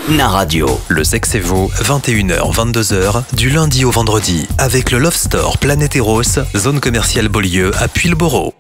Na Radio. Le sexe et vous, 21h-22h, du lundi au vendredi, avec le Love Store Planète Eros, zone commerciale Beaulieu à Puyles-Borough.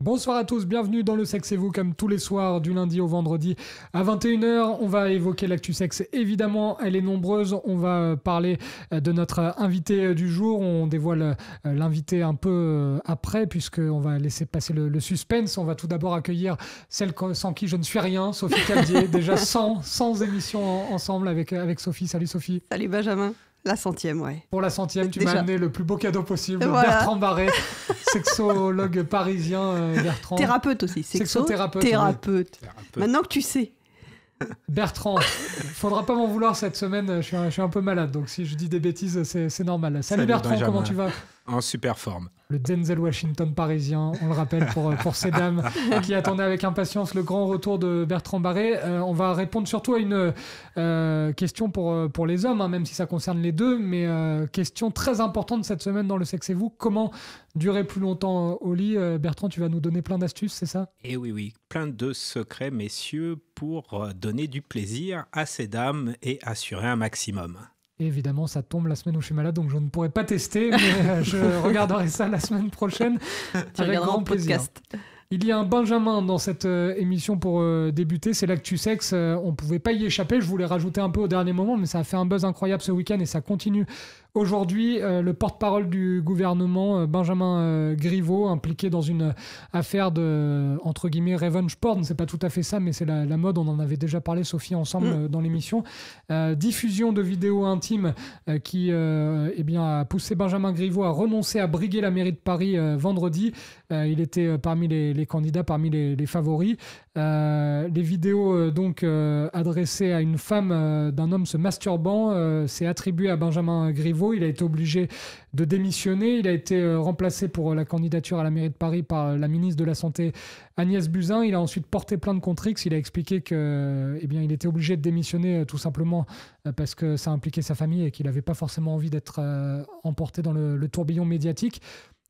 Bonsoir à tous, bienvenue dans Le Sexe et vous, comme tous les soirs du lundi au vendredi à 21h. On va évoquer l'actu sexe, évidemment, elle est nombreuse. On va parler de notre invité du jour. On dévoile l'invité un peu après, puisqu'on va laisser passer le suspense. On va tout d'abord accueillir celle sans qui je ne suis rien, Sophie Caldier. Déjà 100 émissions ensemble avec Sophie. Salut Sophie. Salut Benjamin. La 100e, ouais. Pour la 100e, tu Déjà. m'as amené le plus beau cadeau possible. Voilà. Bertrand Barret, sexologue parisien. Bertrand. Thérapeute aussi. Sexothérapeute. Thérapeute. Maintenant que tu sais. Bertrand, faudra pas m'en vouloir cette semaine, je suis un peu malade, donc si je dis des bêtises, c'est normal. Salut Bertrand, Benjamin. comment tu vas ? En super forme. Le Denzel Washington parisien, on le rappelle pour ces dames qui attendaient avec impatience le grand retour de Bertrand Barret. On va répondre surtout à une question pour les hommes, hein, même si ça concerne les deux, mais question très importante cette semaine dans Le Sexe et vous. Comment durer plus longtemps au lit ? Bertrand, tu vas nous donner plein d'astuces, c'est ça ? Et oui, plein de secrets, messieurs, pour donner du plaisir à ces dames et assurer un maximum. Et évidemment, ça tombe la semaine où je suis malade, donc je ne pourrai pas tester, mais je regarderai ça la semaine prochaine avec grand plaisir. Il y a un Benjamin dans cette émission pour débuter, c'est l'actu sexe. On ne pouvait pas y échapper, je voulais rajouter un peu au dernier moment, mais ça a fait un buzz incroyable ce week-end et ça continue aujourd'hui. Le porte-parole du gouvernement, Benjamin Griveaux, impliqué dans une affaire de, entre guillemets, revenge porn. C'est pas tout à fait ça, mais c'est la mode. On en avait déjà parlé, Sophie, ensemble dans l'émission. Diffusion de vidéos intimes qui a poussé Benjamin Griveaux à renoncer à briguer la mairie de Paris vendredi. Il était parmi les candidats, parmi les favoris. Les vidéos adressées à une femme d'un homme se masturbant, c'est attribué à Benjamin Griveaux. Il a été obligé de démissionner. Il a été remplacé pour la candidature à la mairie de Paris par la ministre de la Santé Agnès Buzyn. Il a ensuite porté plainte contre X. Il a expliqué qu'il était obligé de démissionner tout simplement parce que ça impliquait sa famille et qu'il n'avait pas forcément envie d'être emporté dans le tourbillon médiatique.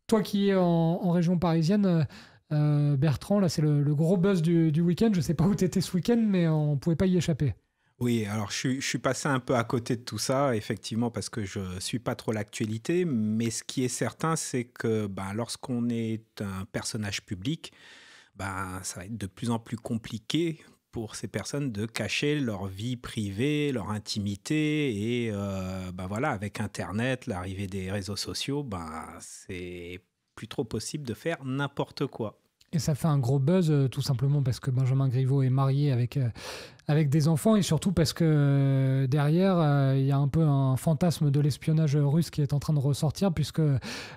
Toi qui es en région parisienne, Bertrand, là c'est le gros buzz du week-end. Je ne sais pas où tu étais ce week-end, mais on ne pouvait pas y échapper. Oui, alors je suis passé un peu à côté de tout ça, effectivement, parce que je ne suis pas trop l'actualité, mais ce qui est certain, c'est que lorsqu'on est un personnage public, ça va être de plus en plus compliqué pour ces personnes de cacher leur vie privée, leur intimité, et avec Internet, l'arrivée des réseaux sociaux, c'est plus trop possible de faire n'importe quoi. Et ça fait un gros buzz, tout simplement parce que Benjamin Griveaux est marié avec des enfants et surtout parce que derrière, il y a un peu un fantasme de l'espionnage russe qui est en train de ressortir puisque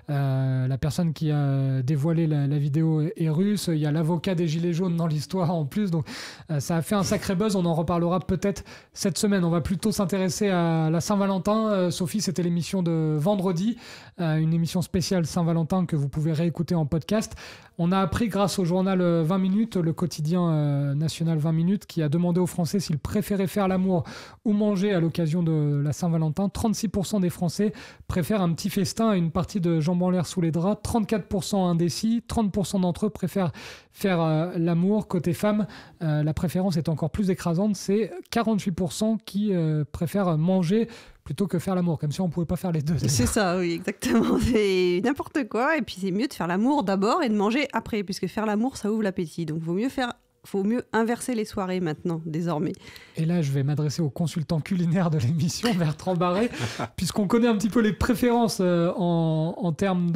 la personne qui a dévoilé la vidéo est russe. Il y a l'avocat des Gilets jaunes dans l'histoire en plus. Donc ça a fait un sacré buzz. On en reparlera peut-être cette semaine. On va plutôt s'intéresser à la Saint-Valentin. Sophie, c'était l'émission de vendredi, une émission spéciale Saint-Valentin que vous pouvez réécouter en podcast. On a appris grâce au journal 20 minutes, le quotidien national 20 minutes, qui a demandé aux Français s'ils préféraient faire l'amour ou manger à l'occasion de la Saint-Valentin. 36% des Français préfèrent un petit festin à une partie de jambes en l'air sous les draps. 34% indécis. 30% d'entre eux préfèrent faire l'amour. Côté femmes, la préférence est encore plus écrasante. C'est 48% qui préfèrent manger plutôt que faire l'amour, comme si on ne pouvait pas faire les deux. C'est ça, oui, exactement. C'est n'importe quoi. Et puis, c'est mieux de faire l'amour d'abord et de manger après, puisque faire l'amour, ça ouvre l'appétit. Donc, faut mieux inverser les soirées maintenant, désormais. Et là, je vais m'adresser au consultant culinaire de l'émission, Bertrand Barret, puisqu'on connaît un petit peu les préférences en termes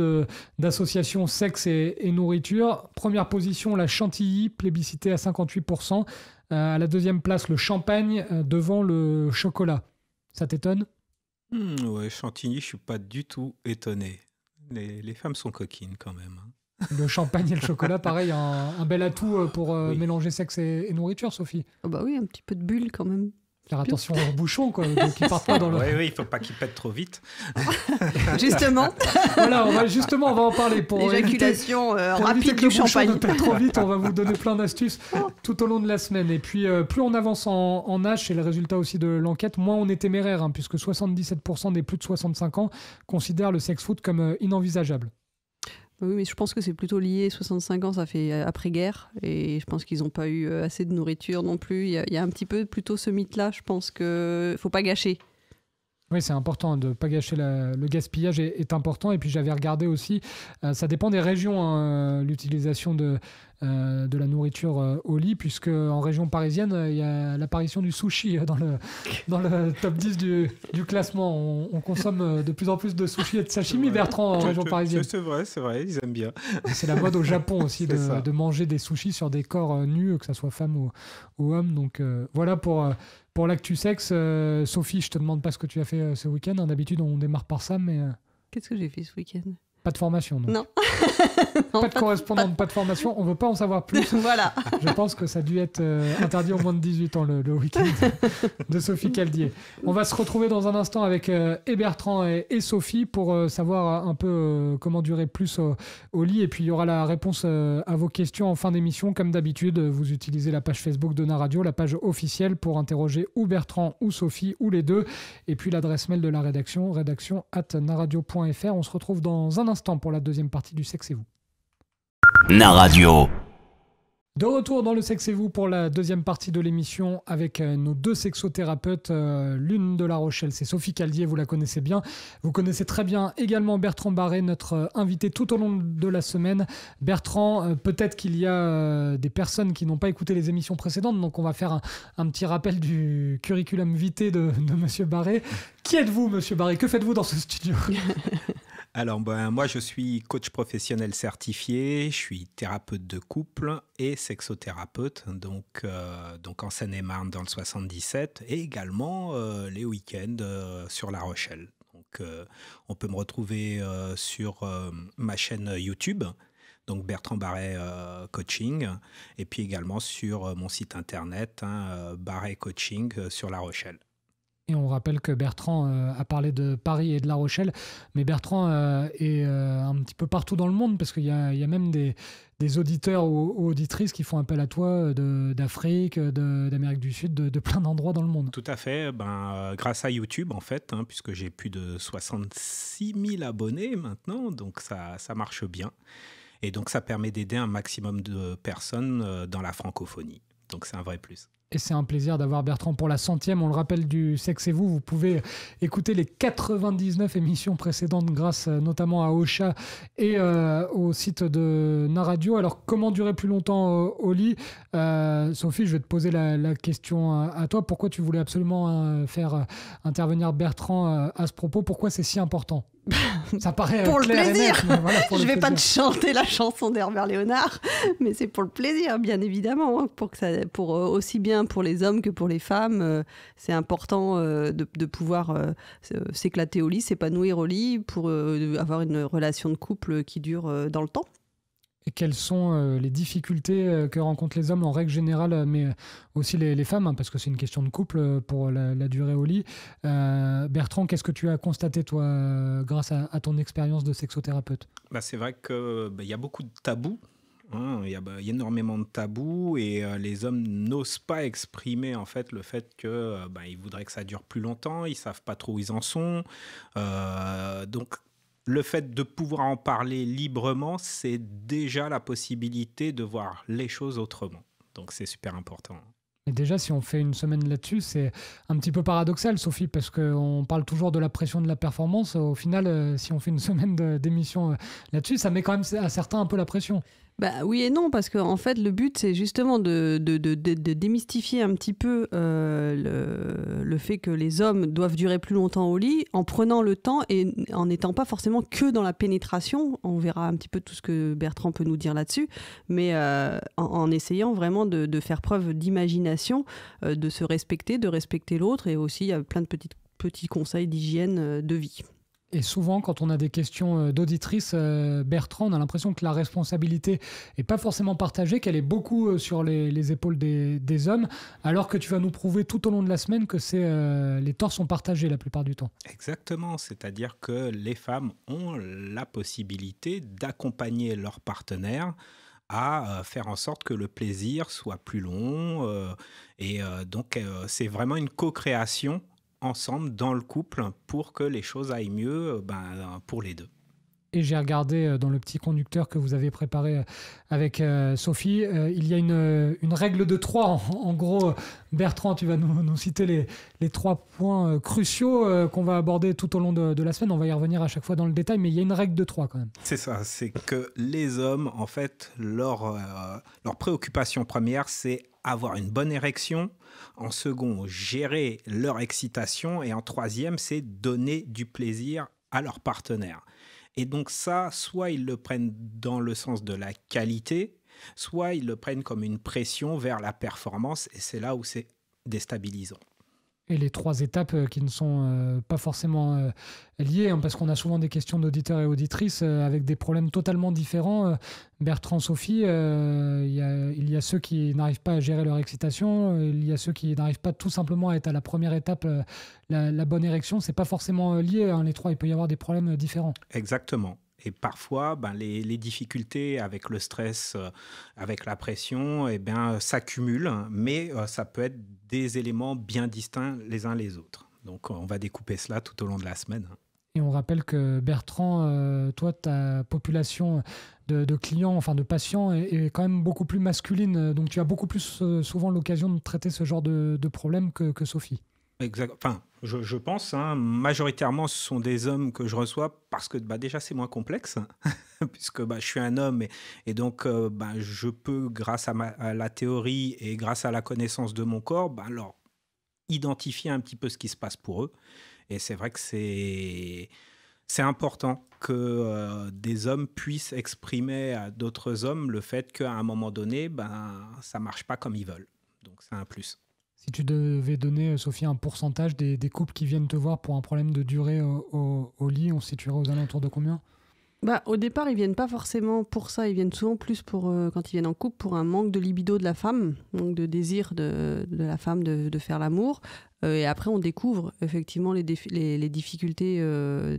d'association sexe et nourriture. Première position, la chantilly, plébiscitée à 58%. À la deuxième place, le champagne, devant le chocolat. Ça t'étonne ? Ouais, chantilly, je suis pas du tout étonné. Les femmes sont coquines quand même. Le champagne et le chocolat, pareil, un bel atout pour mélanger sexe et nourriture, Sophie. Oh bah oui, un petit peu de bulle quand même. Faire attention aux bouchons, quoi, qui partent pas dans le... Oui, il faut pas qu'ils pètent trop vite. Justement. Voilà, on va en parler pour l'éjaculation rapide que le du champagne. Ne pète trop vite, on va vous donner plein d'astuces tout au long de la semaine. Et puis, plus on avance en âge, c'est le résultat aussi de l'enquête, moins on est téméraire, hein, puisque 77% des plus de 65 ans considèrent le sex-food comme inenvisageable. Oui, mais je pense que c'est plutôt lié. 65 ans, ça fait après-guerre. Et je pense qu'ils n'ont pas eu assez de nourriture non plus. Il y a un petit peu plutôt ce mythe-là. Je pense qu'il ne faut pas gâcher. Oui, c'est important de ne pas gâcher. Le gaspillage est important. Et puis j'avais regardé aussi, ça dépend des régions, hein, l'utilisation de la nourriture au lit, puisque en région parisienne, il y a l'apparition du sushi dans le top 10 du classement. On consomme de plus en plus de sushi et de sashimi, Bertrand, en région parisienne. C'est vrai, ils aiment bien. C'est la mode au Japon aussi de manger des sushis sur des corps nus, que ce soit femme ou homme. Donc voilà pour l'actu sexe. Sophie, je te demande pas ce que tu as fait ce week-end. D'habitude, on démarre par ça, mais... Qu'est-ce que j'ai fait ce week-end ? Pas de formation, donc. Non. Pas de correspondante, pas de formation. On veut pas en savoir plus. Voilà. Je pense que ça a dû être interdit aux moins de 18 ans, le week-end de Sophie Caldier. On va se retrouver dans un instant avec Bertrand et Sophie pour savoir un peu comment durer plus au lit. Et puis, il y aura la réponse à vos questions en fin d'émission. Comme d'habitude, vous utilisez la page Facebook de Naradio, la page officielle, pour interroger ou Bertrand ou Sophie ou les deux. Et puis, l'adresse mail de la rédaction, rédaction@naradio.fr. On se retrouve dans un instant pour la deuxième partie du Sexe et vous. Naradio. De retour dans le Sexe et vous pour la deuxième partie de l'émission avec nos deux sexothérapeutes. L'une de La Rochelle, c'est Sophie Caldier, vous la connaissez bien. Vous connaissez très bien également Bertrand Barret, notre invité tout au long de la semaine. Bertrand, peut-être qu'il y a des personnes qui n'ont pas écouté les émissions précédentes, donc on va faire un petit rappel du curriculum vitae de Monsieur Barret. Qui êtes-vous, Monsieur Barret ? Que faites-vous dans ce studio ? Alors, moi, je suis coach professionnel certifié, je suis thérapeute de couple et sexothérapeute, donc en Seine-et-Marne dans le 77, et également les week-ends sur La Rochelle. Donc, on peut me retrouver sur ma chaîne YouTube, donc Bertrand Barret Coaching, et puis également sur mon site internet, Barret Coaching sur La Rochelle. Et on rappelle que Bertrand a parlé de Paris et de La Rochelle, mais Bertrand est un petit peu partout dans le monde, parce qu'il y a même des auditeurs ou auditrices qui font appel à toi d'Afrique, d'Amérique du Sud, de plein d'endroits dans le monde. Tout à fait, grâce à YouTube en fait, puisque j'ai plus de 66 000 abonnés maintenant, donc ça marche bien. Et donc ça permet d'aider un maximum de personnes dans la francophonie. Donc c'est un vrai plus. Et c'est un plaisir d'avoir Bertrand pour la 100e. On le rappelle, du Sexe et vous. Vous pouvez écouter les 99 émissions précédentes grâce notamment à Ocha et au site de Naradio. Alors, comment durer plus longtemps au lit ? Sophie, je vais te poser la question à toi. Pourquoi tu voulais absolument faire intervenir Bertrand à ce propos ? Pourquoi c'est si important ? Ça paraît pour le clair plaisir. Et net, voilà, pour je le vais plaisir. pas te chanter la chanson d'Herbert Léonard, mais c'est pour le plaisir, bien évidemment, pour aussi bien pour les hommes que pour les femmes. C'est important de pouvoir s'éclater au lit, s'épanouir au lit, pour avoir une relation de couple qui dure dans le temps. Et quelles sont les difficultés que rencontrent les hommes en règle générale, mais aussi les femmes, parce que c'est une question de couple pour la durée au lit. Bertrand, qu'est-ce que tu as constaté, toi, grâce à ton expérience de sexothérapeute ? C'est vrai qu'il y a beaucoup de tabous. Il y a énormément de tabous et les hommes n'osent pas exprimer en fait le fait que ils voudraient que ça dure plus longtemps, ils savent pas trop où ils en sont. Donc le fait de pouvoir en parler librement, c'est déjà la possibilité de voir les choses autrement. Donc c'est super important. Et déjà, si on fait une semaine là-dessus, c'est un petit peu paradoxal, Sophie, parce qu'on parle toujours de la pression de la performance. Au final, si on fait une semaine d'émission là-dessus, ça met quand même à certains un peu la pression. Oui et non, parce qu'en fait, le but, c'est justement de démystifier un petit peu le fait que les hommes doivent durer plus longtemps au lit, en prenant le temps et en n'étant pas forcément que dans la pénétration. On verra un petit peu tout ce que Bertrand peut nous dire là-dessus, mais en essayant vraiment de faire preuve d'imagination, de se respecter, de respecter l'autre, et aussi il y a plein de petits conseils d'hygiène de vie. Et souvent, quand on a des questions d'auditrices, Bertrand, on a l'impression que la responsabilité n'est pas forcément partagée, qu'elle est beaucoup sur les épaules des hommes, alors que tu vas nous prouver tout au long de la semaine que les torts sont partagés la plupart du temps. Exactement, c'est-à-dire que les femmes ont la possibilité d'accompagner leur partenaire à faire en sorte que le plaisir soit plus long. Donc, c'est vraiment une co-création ensemble dans le couple pour que les choses aillent mieux pour les deux. Et j'ai regardé dans le petit conducteur que vous avez préparé avec Sophie, il y a une règle de 3. En gros, Bertrand, tu vas nous citer les 3 points cruciaux qu'on va aborder tout au long de la semaine. On va y revenir à chaque fois dans le détail, mais il y a une règle de 3 quand même. C'est ça, c'est que les hommes, en fait, leur préoccupation première, c'est avoir une bonne érection. En second, gérer leur excitation. Et en troisième, c'est donner du plaisir à leur partenaire. Et donc ça, soit ils le prennent dans le sens de la qualité, soit ils le prennent comme une pression vers la performance, et c'est là où c'est déstabilisant. Et les 3 étapes qui ne sont pas forcément liées, hein, parce qu'on a souvent des questions d'auditeurs et auditrices avec des problèmes totalement différents. Bertrand, Sophie, il y a ceux qui n'arrivent pas à gérer leur excitation, il y a ceux qui n'arrivent pas tout simplement à être à la première étape, la bonne érection. C'est pas forcément lié, hein, les 3, il peut y avoir des problèmes différents. Exactement. Et parfois, les difficultés avec le stress, avec la pression, s'accumulent, mais ça peut être des éléments bien distincts les uns les autres. Donc, on va découper cela tout au long de la semaine. Et on rappelle que Bertrand, toi, ta population de clients, enfin de patients, est quand même beaucoup plus masculine. Donc, tu as beaucoup plus souvent l'occasion de traiter ce genre de problème que Sophie. Exact. Enfin, je pense, majoritairement, ce sont des hommes que je reçois parce que déjà, c'est moins complexe, puisque je suis un homme et donc je peux, grâce à la théorie et grâce à la connaissance de mon corps, leur identifier un petit peu ce qui se passe pour eux. Et c'est vrai que c'est important que des hommes puissent exprimer à d'autres hommes le fait qu'à un moment donné, ça ne marche pas comme ils veulent. Donc, c'est un plus. Si tu devais donner, Sophie, un pourcentage des couples qui viennent te voir pour un problème de durée au lit, on se situerait aux alentours de combien ? Au départ, ils viennent pas forcément pour ça. Ils viennent souvent plus quand ils viennent en couple pour un manque de libido de la femme, manque de désir de la femme de faire l'amour. Et après, on découvre effectivement les difficultés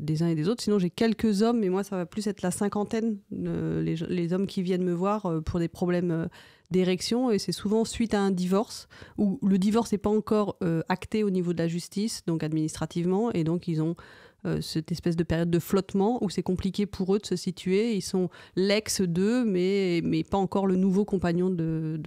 des uns et des autres. Sinon, j'ai quelques hommes, mais moi, ça va plus être la cinquantaine, les hommes qui viennent me voir pour des problèmes d'érection. Et c'est souvent suite à un divorce, où le divorce n'est pas encore acté au niveau de la justice, donc administrativement. Et donc, ils ont cette espèce de période de flottement où c'est compliqué pour eux de se situer. Ils sont l'ex d'eux, mais pas encore le nouveau compagnon de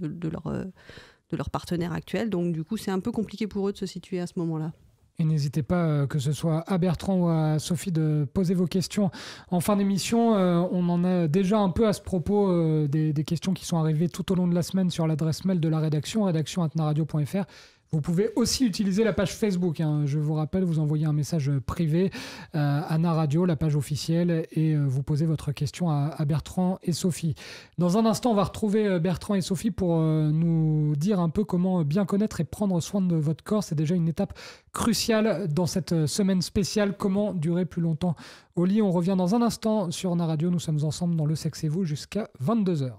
leur partenaire actuel. Donc, du coup, c'est un peu compliqué pour eux de se situer à ce moment-là. Et n'hésitez pas, que ce soit à Bertrand ou à Sophie, de poser vos questions en fin d'émission. On en a déjà un peu à ce propos des questions qui sont arrivées tout au long de la semaine sur l'adresse mail de la rédaction, rédaction@naradio.fr. Vous pouvez aussi utiliser la page Facebook. Je vous rappelle, vous envoyez un message privé à Naradio, la page officielle, et vous posez votre question à Bertrand et Sophie. Dans un instant, on va retrouver Bertrand et Sophie pour nous dire un peu comment bien connaître et prendre soin de votre corps. C'est déjà une étape cruciale dans cette semaine spéciale. Comment durer plus longtemps au lit ? On revient dans un instant sur Naradio. Nous sommes ensemble dans Le Sexe et vous jusqu'à 22h.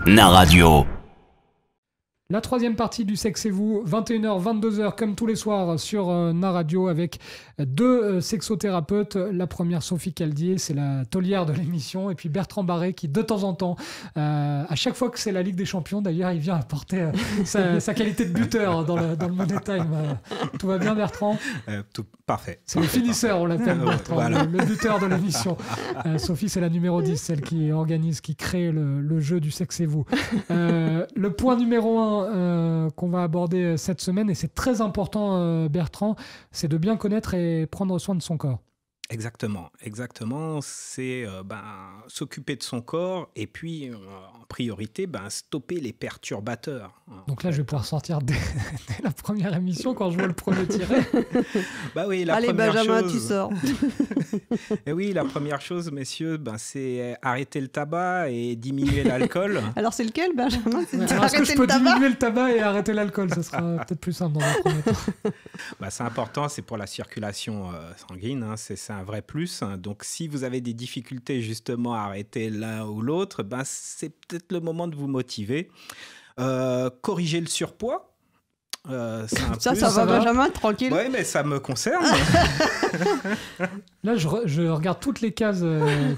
Naradio. La troisième partie du Sexe et vous, 21h, 22h, comme tous les soirs sur Naradio, avec 2 sexothérapeutes. La première, Sophie Caldier, c'est la taulière de l'émission. Et puis Bertrand Barré, qui de temps en temps, à chaque fois que c'est la Ligue des Champions, d'ailleurs, il vient apporter sa qualité de buteur dans le Money Time. Tout va bien, Bertrand ? Tout parfait. C'est le finisseur, on l'appelle, Bertrand, voilà. le buteur de l'émission. Sophie, c'est la numéro 10, celle qui organise, qui crée le jeu du Sexe et vous. Le point numéro 1 qu'on va aborder cette semaine, et c'est très important, Bertrand, c'est de bien connaître et prendre soin de son corps. Exactement. C'est s'occuper de son corps et puis, en priorité, stopper les perturbateurs. Donc là, je vais pouvoir sortir dès la première émission quand je vois le premier tiré. Oui, Allez, Benjamin, tu sors. Et oui, la première chose, messieurs, c'est arrêter le tabac et diminuer l'alcool. Alors, c'est lequel, Benjamin ? Est-ce que je peux diminuer le tabac et arrêter l'alcool ? Ce sera peut-être plus simple dans un premier temps. C'est important, c'est pour la circulation sanguine, c'est un vrai plus. Donc, si vous avez des difficultés justement à arrêter l'un ou l'autre, c'est peut-être le moment de vous motiver. Corriger le surpoids. Ça va, Benjamin, tranquille. Oui, mais ça me concerne. Là, je regarde toutes les cases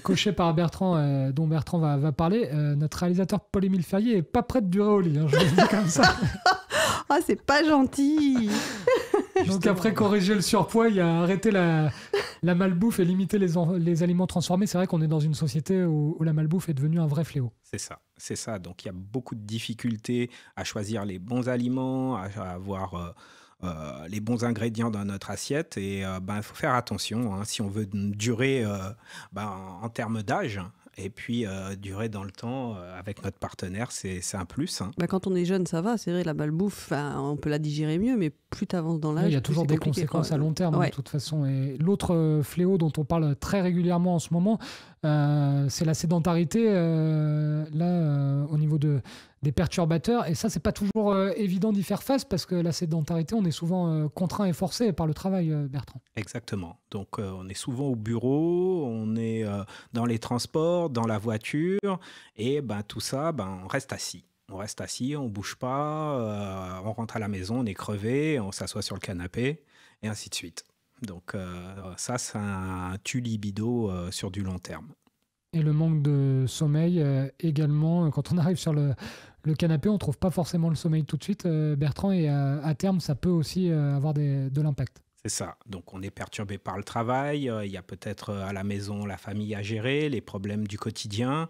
cochées par Bertrand, dont Bertrand va parler. Notre réalisateur Paul-Émile Ferrier est pas prêt de durer au lit, je le dis comme ça. Ah, c'est pas gentil. Donc après corriger le surpoids, il y a arrêter la la malbouffe et limiter les aliments transformés. C'est vrai qu'on est dans une société où la malbouffe est devenue un vrai fléau. C'est ça. Donc il y a beaucoup de difficultés à choisir les bons aliments, à avoir les bons ingrédients dans notre assiette. Et il faut faire attention si on veut durer en termes d'âge. Et puis, durer dans le temps avec notre partenaire, c'est un plus. Quand on est jeune, ça va. C'est vrai, la malbouffe, on peut la digérer mieux, mais plus tu avances dans l'âge, il y a toujours des conséquences à long terme, de toute façon. Et l'autre fléau dont on parle très régulièrement en ce moment, c'est la sédentarité, au niveau des perturbateurs. Et ça, c'est pas toujours évident d'y faire face, parce que la sédentarité, on est souvent contraint et forcé par le travail, Bertrand. Exactement. Donc, on est souvent au bureau, on est dans les transports, dans la voiture, et tout ça, on reste assis. On reste assis, on ne bouge pas, on rentre à la maison, on est crevé, on s'assoit sur le canapé, et ainsi de suite. Donc ça tue libido sur du long terme. Et le manque de sommeil également, quand on arrive sur le canapé, on ne trouve pas forcément le sommeil tout de suite, Bertrand, et à terme, ça peut aussi avoir de l'impact. C'est ça. Donc on est perturbé par le travail, il y a peut-être à la maison la famille à gérer, les problèmes du quotidien.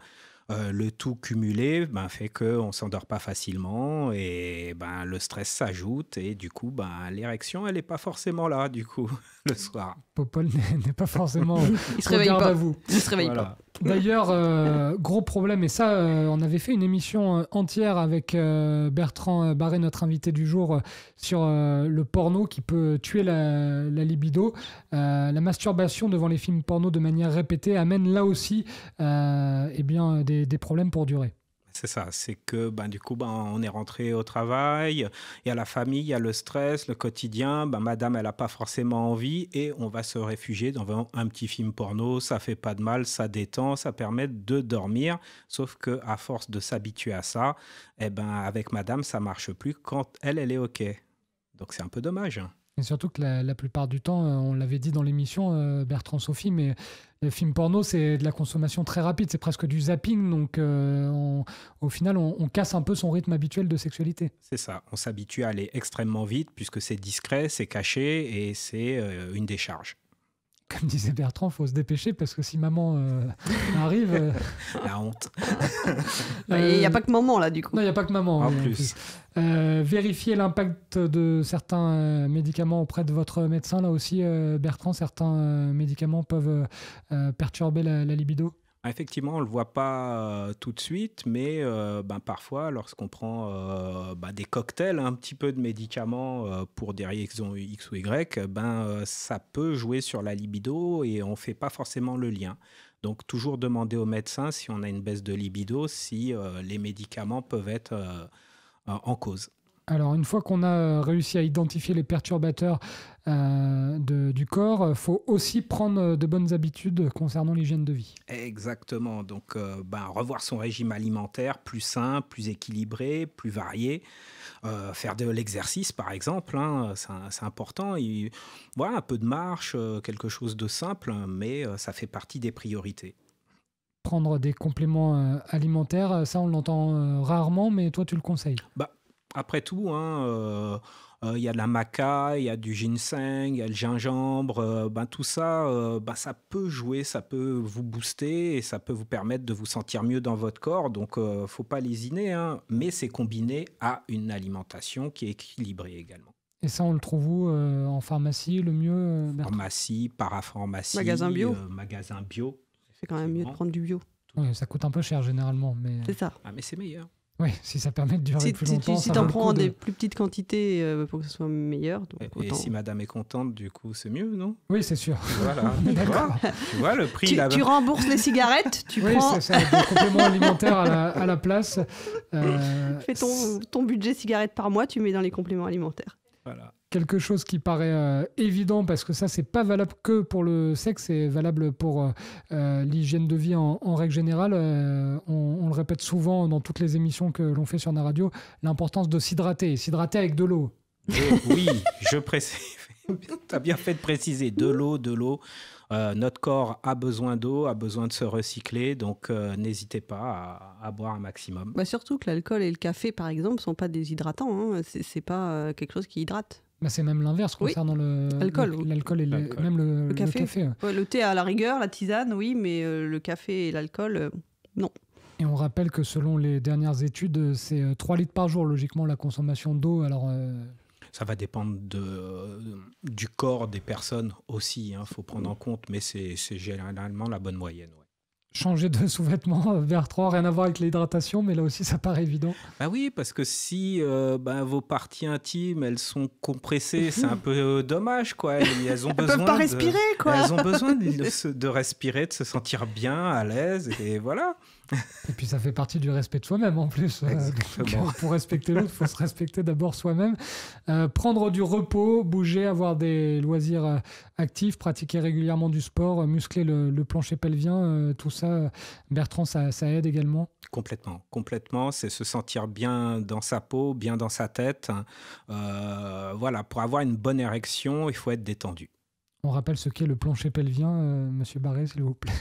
Le tout cumulé fait qu'on ne s'endort pas facilement et le stress s'ajoute et du coup l'érection elle n'est pas forcément là du coup le soir. Popol n'est pas forcément il se réveille pas. À vous. Il se réveille pas. D'ailleurs, gros problème, et ça on avait fait une émission entière avec Bertrand Barré, notre invité du jour, sur le porno qui peut tuer la libido. La masturbation devant les films porno de manière répétée amène là aussi des problèmes pour durer. C'est ça, c'est que du coup on est rentré au travail, il y a la famille, il y a le stress, le quotidien, madame elle n'a pas forcément envie et on va se réfugier dans un petit film porno, ça fait pas de mal, ça détend, ça permet de dormir, sauf qu'à force de s'habituer à ça, avec madame ça marche plus quand elle est OK. Donc c'est un peu dommage. Et surtout que la plupart du temps, on l'avait dit dans l'émission, Bertrand Sophie, mais le film porno, c'est de la consommation très rapide, c'est presque du zapping, donc au final, on casse un peu son rythme habituel de sexualité. C'est ça, on s'habitue à aller extrêmement vite, puisque c'est discret, c'est caché, et c'est une décharge. Comme disait Bertrand, il faut se dépêcher, parce que si maman arrive... La honte. Il n'y a pas que maman, là, du coup. Non, il n'y a pas que maman. En plus. Vérifier l'impact de certains médicaments auprès de votre médecin, là aussi, Bertrand, certains médicaments peuvent perturber la libido. Effectivement, on ne le voit pas tout de suite, mais parfois, lorsqu'on prend des cocktails, un petit peu de médicaments pour des raisons X ou Y, ça peut jouer sur la libido et on ne fait pas forcément le lien. Donc, toujours demander au médecin si on a une baisse de libido, si les médicaments peuvent être en cause. Alors, une fois qu'on a réussi à identifier les perturbateurs du corps, il faut aussi prendre de bonnes habitudes concernant l'hygiène de vie. Exactement. Donc, revoir son régime alimentaire plus sain, plus équilibré, plus varié. Faire de l'exercice, par exemple, c'est important. Un peu de marche, quelque chose de simple, mais ça fait partie des priorités. Prendre des compléments alimentaires, ça, on l'entend rarement, mais toi, tu le conseilles. Après tout, il y a de la maca, il y a du ginseng, il y a le gingembre, tout ça, ça peut jouer, ça peut vous booster et ça peut vous permettre de vous sentir mieux dans votre corps. Donc, faut pas lésiner, mais c'est combiné à une alimentation qui est équilibrée également. Et ça, on le trouve où en pharmacie, le mieux, Bertrand ? Pharmacie, parapharmacie, magasin bio. Magasin bio. C'est quand même mieux de prendre du bio. Ouais, ça coûte un peu cher généralement, mais... C'est ça. Mais c'est meilleur. Oui, si ça permet de durer plus longtemps. Si tu en prends des plus petites quantités pour que ce soit meilleur. Donc et si madame est contente, du coup, c'est mieux, non ? Oui, c'est sûr. Voilà. Tu vois le prix là-bas. Tu rembourses les cigarettes, tu prends... Oui, c'est des compléments alimentaires à la place. Fais ton budget cigarettes par mois, tu mets dans les compléments alimentaires. Voilà. Quelque chose qui paraît évident, parce que ça, c'est pas valable que pour le sexe, c'est valable pour l'hygiène de vie en règle générale. On le répète souvent dans toutes les émissions que l'on fait sur la radio, l'importance de s'hydrater avec de l'eau. Oui, je précise. Tu as bien fait de préciser, de l'eau. Notre corps a besoin d'eau, a besoin de se recycler, donc n'hésitez pas à boire un maximum. Surtout que l'alcool et le café, par exemple, ne sont pas déshydratants. C'est pas quelque chose qui hydrate. C'est même l'inverse concernant l'alcool et même le café. Ouais, le thé à la rigueur, la tisane, oui, mais le café et l'alcool, non. Et on rappelle que selon les dernières études, c'est 3 litres par jour, logiquement, la consommation d'eau. Alors, ça va dépendre du corps des personnes aussi, faut prendre en compte, mais c'est généralement la bonne moyenne. Ouais. Changer de sous-vêtements, Bertrand, rien à voir avec l'hydratation, mais là aussi ça paraît évident. Bah oui, parce que si vos parties intimes elles sont compressées, c'est un peu dommage, quoi. Elles ont besoin peuvent pas respirer, quoi. Elles ont besoin de respirer, de se sentir bien, à l'aise, et voilà. Et puis ça fait partie du respect de soi-même en plus. Donc, pour respecter l'autre, il faut se respecter d'abord soi-même. Prendre du repos, bouger, avoir des loisirs actifs, pratiquer régulièrement du sport, muscler le plancher pelvien, tout ça, Bertrand, ça aide également. Complètement. C'est se sentir bien dans sa peau, bien dans sa tête. Voilà, pour avoir une bonne érection, il faut être détendu. On rappelle ce qu'est le plancher pelvien, Monsieur Barré, s'il vous plaît.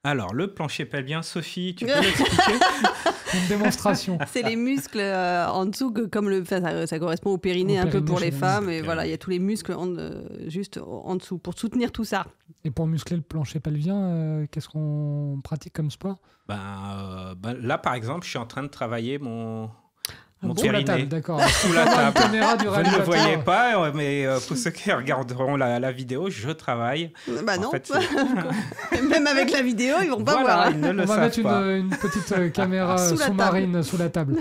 Alors, le plancher pelvien, Sophie, tu peux l'expliquer? Une démonstration. C'est les muscles en dessous, comme ça correspond au périnée un peu pour les femmes. Et voilà, il y a tous les muscles juste en dessous pour soutenir tout ça. Et pour muscler le plancher pelvien, qu'est-ce qu'on pratique comme sport? Là, par exemple, je suis en train de travailler mon sous la table, d'accord. Sous la table. Caméra du vous ne le voyez pas, mais pour ceux qui regarderont la vidéo, je travaille. Non, fait, même avec la vidéo, ils vont pas voir. On va mettre une petite caméra sous-marine sous la table.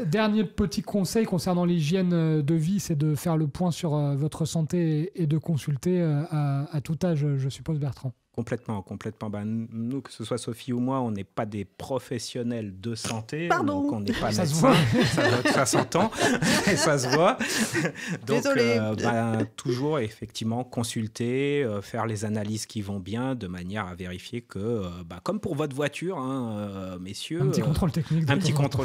Dernier petit conseil concernant l'hygiène de vie, c'est de faire le point sur votre santé et de consulter à tout âge, je suppose, Bertrand. Complètement. Nous, que ce soit Sophie ou moi, on n'est pas des professionnels de santé. Pardon. Donc on n'est pas ça médecin. Ça s'entend et ça se voit. Donc, toujours effectivement consulter, faire les analyses qui vont bien, de manière à vérifier que, comme pour votre voiture, messieurs. Un petit contrôle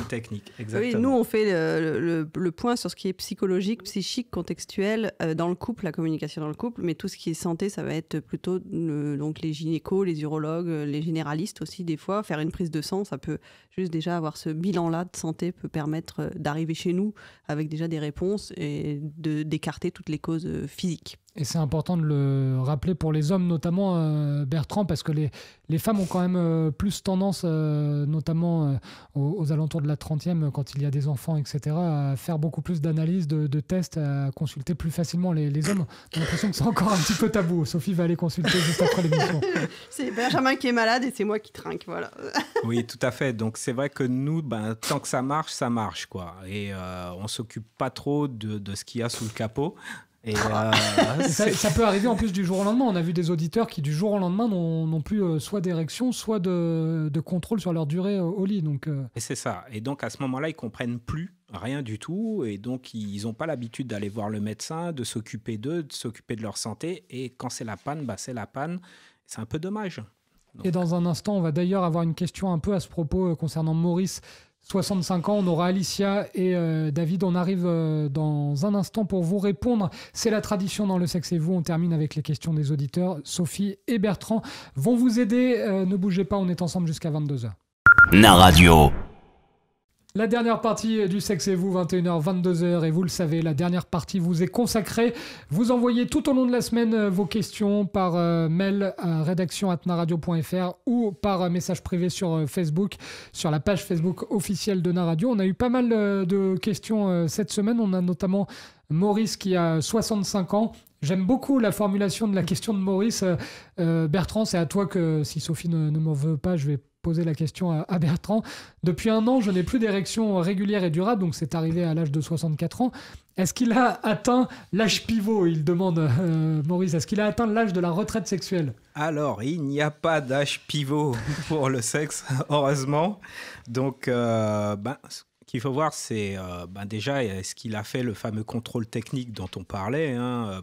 technique. Exactement. Oui, nous, on fait le point sur ce qui est psychologique, psychique, contextuel dans le couple, la communication dans le couple, mais tout ce qui est santé, ça va être plutôt donc les gynécos, les urologues, les généralistes aussi, des fois. Faire une prise de sang, ça peut juste déjà avoir ce bilan-là de santé peut permettre d'arriver chez nous avec déjà des réponses et d'écarter toutes les causes physiques. Et c'est important de le rappeler pour les hommes, notamment, Bertrand, parce que les femmes ont quand même plus tendance, notamment aux alentours de la 30e, quand il y a des enfants, etc., à faire beaucoup plus d'analyses, de tests, à consulter plus facilement. Les hommes ont l'impression que c'est encore un petit peu tabou. Sophie va aller consulter juste après l'émission. C'est Benjamin qui est malade et c'est moi qui trinque, voilà. Oui, tout à fait. Donc c'est vrai que nous, tant que ça marche, quoi. Et on ne s'occupe pas trop de ce qu'il y a sous le capot. Et ça peut arriver en plus du jour au lendemain. On a vu des auditeurs qui du jour au lendemain n'ont plus soit d'érection, soit de contrôle sur leur durée au lit. Donc, Et c'est ça. Et donc à ce moment-là, ils comprennent plus rien du tout. Et donc ils n'ont pas l'habitude d'aller voir le médecin, de s'occuper d'eux, de s'occuper de leur santé. Et quand c'est la panne, c'est la panne. C'est un peu dommage. Donc... Et dans un instant, on va d'ailleurs avoir une question un peu à ce propos concernant Maurice. 65 ans, on aura Alicia et David. On arrive dans un instant pour vous répondre. C'est la tradition dans Le Sexe et vous. On termine avec les questions des auditeurs. Sophie et Bertrand vont vous aider. Ne bougez pas, on est ensemble jusqu'à 22h. NARadio. La dernière partie du Sexe et vous, 21h, 22h. Et vous le savez, la dernière partie vous est consacrée. Vous envoyez tout au long de la semaine vos questions par mail à rédaction@naradio.fr ou par message privé sur Facebook, sur la page Facebook officielle de NARadio. On a eu pas mal de questions cette semaine. On a notamment Maurice qui a 65 ans. J'aime beaucoup la formulation de la question de Maurice. Bertrand, c'est à toi que, si Sophie ne m'en veut pas, je vais poser la question à Bertrand. Depuis 1 an, je n'ai plus d'érection régulière et durable, donc c'est arrivé à l'âge de 64 ans. Est-ce qu'il a atteint l'âge pivot? Il demande, Maurice, est-ce qu'il a atteint l'âge de la retraite sexuelle? Alors, il n'y a pas d'âge pivot pour le sexe, heureusement. Donc, ce qu'il faut voir, c'est déjà, est-ce qu'il a fait le fameux contrôle technique dont on parlait,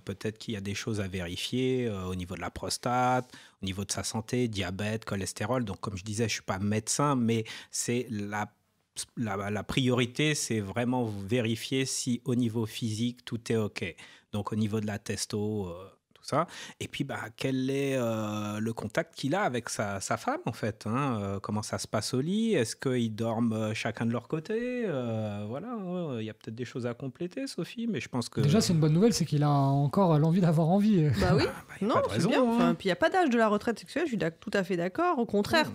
peut-être qu'il y a des choses à vérifier au niveau de la prostate, au niveau de sa santé, diabète, cholestérol. Donc, comme je disais, je ne suis pas médecin, mais c'est la priorité, c'est vraiment vérifier si au niveau physique, tout est OK. Donc, au niveau de la testo, tout ça. Et puis, quel est le contact qu'il a avec sa femme, en fait, hein, comment ça se passe au lit? Est-ce qu'ils dorment chacun de leur côté? Voilà, il y a peut-être des choses à compléter, Sophie, mais je pense que... Déjà, c'est une bonne nouvelle, c'est qu'il a encore l'envie d'avoir envie. Bah oui, non, c'est bien. Enfin, puis il n'y a pas d'âge de la retraite sexuelle, je suis tout à fait d'accord. Au contraire,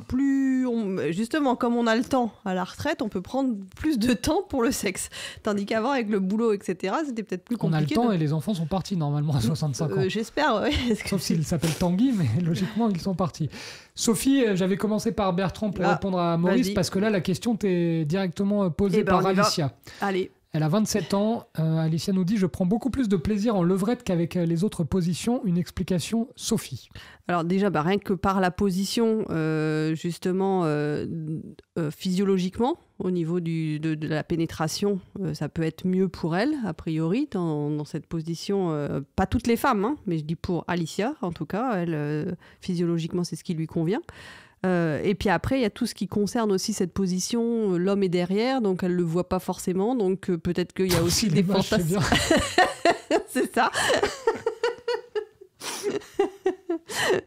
justement, comme on a le temps à la retraite, on peut prendre plus de temps pour le sexe. Tandis qu'avant, avec le boulot, etc., c'était peut-être plus compliqué. On a le temps et les enfants sont partis normalement à 65 ans. J'espère, oui. Sauf s'ils s'appellent Tanguy, mais logiquement, ils sont partis. Sophie, j'avais commencé par Bertrand pour répondre à Maurice, parce que là, la question t'est directement posée par Alicia. Allez. Elle a 27 ans. Alicia nous dit « Je prends beaucoup plus de plaisir en levrette qu'avec les autres positions. » Une explication, Sophie. Alors déjà, rien que par la position, justement, physiologiquement, au niveau de la pénétration, ça peut être mieux pour elle, a priori, dans cette position. Pas toutes les femmes, hein, mais je dis pour Alicia, en tout cas. Elle, physiologiquement, c'est ce qui lui convient. Et puis après, il y a tout ce qui concerne aussi cette position. L'homme est derrière, donc elle ne le voit pas forcément. Donc peut-être qu'il y a aussi des fantasmes. C'est ça.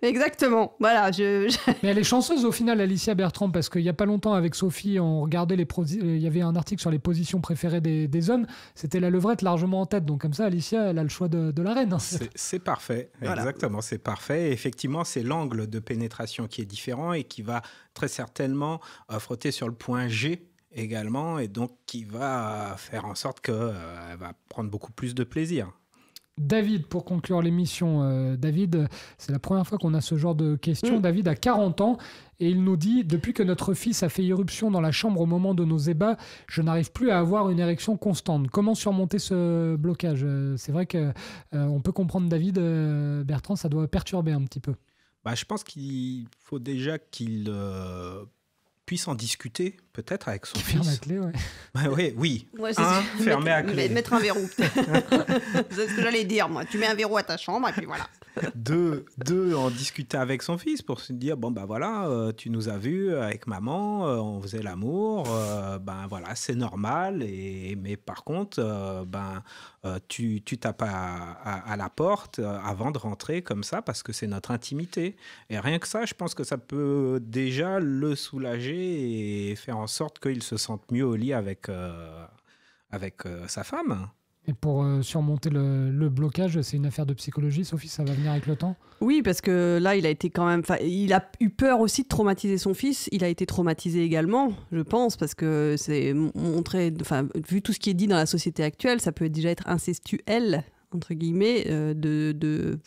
Exactement. Voilà. Mais elle est chanceuse au final, Alicia Bertrand, parce qu'il n'y a pas longtemps avec Sophie, on regardait il y avait un article sur les positions préférées des hommes. C'était la levrette largement en tête. Donc comme ça, Alicia, elle a le choix de la reine. Hein. C'est parfait. Voilà. Exactement, c'est parfait. Et effectivement, c'est l'angle de pénétration qui est différent et qui va très certainement frotter sur le point G également, et donc qui va faire en sorte qu'elle va prendre beaucoup plus de plaisir. David, pour conclure l'émission, David, c'est la première fois qu'on a ce genre de questions. David a 40 ans et il nous dit « Depuis que notre fils a fait irruption dans la chambre au moment de nos ébats, je n'arrive plus à avoir une érection constante. Comment surmonter ce blocage ?» C'est vrai qu'on peut comprendre David. Bertrand, ça doit perturber un petit peu. Je pense qu'il faut déjà qu'il... puisse en discuter peut-être avec son fils. Ferme à clé, ouais. Oui. Ouais, fermer à clé. Mettre un verrou. C'est ce que j'allais dire, moi. Tu mets un verrou à ta chambre et puis voilà. Deux, en discuter avec son fils pour se dire, voilà, tu nous as vus avec maman, on faisait l'amour, voilà, c'est normal. Mais par contre, tu tapes à la porte avant de rentrer comme ça parce que c'est notre intimité. Et rien que ça, je pense que ça peut déjà le soulager et faire en sorte qu'il se sente mieux au lit avec sa femme. Et pour surmonter le blocage, c'est une affaire de psychologie, Sophie, ça va venir avec le temps? Oui, parce que là, il a été quand même... Il a eu peur aussi de traumatiser son fils. Il a été traumatisé également, je pense, parce que c'est montré... Vu tout ce qui est dit dans la société actuelle, ça peut déjà être incestuel, entre guillemets, de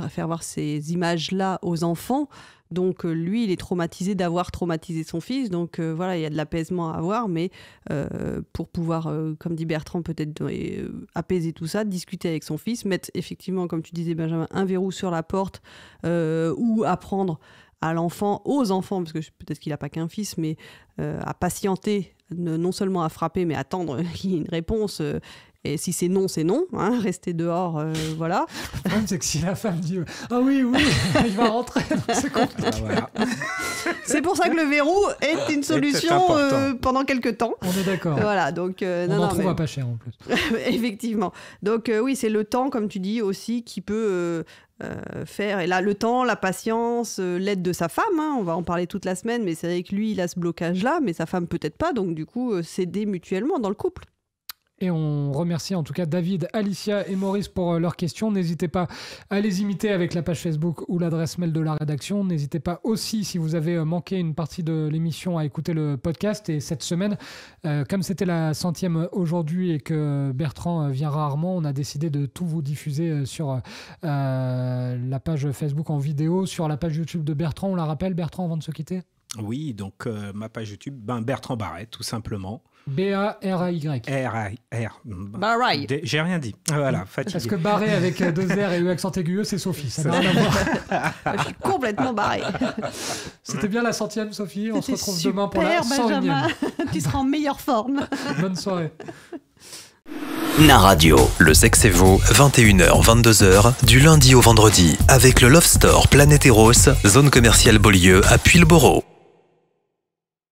faire voir ces images-là aux enfants. Donc lui, il est traumatisé d'avoir traumatisé son fils. Donc voilà, il y a de l'apaisement à avoir, mais pour pouvoir, comme dit Bertrand, peut-être apaiser tout ça, discuter avec son fils, mettre effectivement, comme tu disais Benjamin, un verrou sur la porte ou apprendre aux enfants, parce que peut-être qu'il n'a pas qu'un fils, mais à patienter, non seulement à frapper, mais à attendre qu'il y ait une réponse. Et si c'est non, hein, rester dehors, voilà. Le problème, c'est que si la femme dit « Ah oui, il va rentrer », c'est compliqué. Voilà. C'est pour ça que le verrou est une solution pendant quelques temps. On est d'accord. Voilà, donc, on en trouvera pas cher en plus. Effectivement. Donc oui, c'est le temps, comme tu dis, aussi, qui peut... faire, et là le temps, la patience, l'aide de sa femme, hein, on va en parler toute la semaine, mais c'est vrai que lui il a ce blocage là, mais sa femme peut-être pas, donc du coup s'aider mutuellement dans le couple. Et on remercie en tout cas David, Alicia et Maurice pour leurs questions. N'hésitez pas à les imiter avec la page Facebook ou l'adresse mail de la rédaction. N'hésitez pas aussi, si vous avez manqué une partie de l'émission, à écouter le podcast. Et cette semaine, comme c'était la 100e aujourd'hui et que Bertrand vient rarement, on a décidé de tout vous diffuser sur la page Facebook en vidéo, sur la page YouTube de Bertrand. On la rappelle, Bertrand, avant de se quitter? Oui, donc ma page YouTube, Bertrand Baray, tout simplement. B-A-R-A-Y. R-A-R. Baray. J'ai rien dit. Voilà, fatigué. Parce que Baray avec 2 R et E accent aigu, c'est Sophie. Ça n'a rien à voir. Je suis complètement barré. C'était bien la 100e, Sophie. On se retrouve super, demain pour la 101e. Tu seras en meilleure forme. Bonne soirée. Na-Radio. Le sexe et vous, 21h, 22h, du lundi au vendredi, avec le Love Store Planète Eros, zone commerciale Beaulieu à Puylleboro.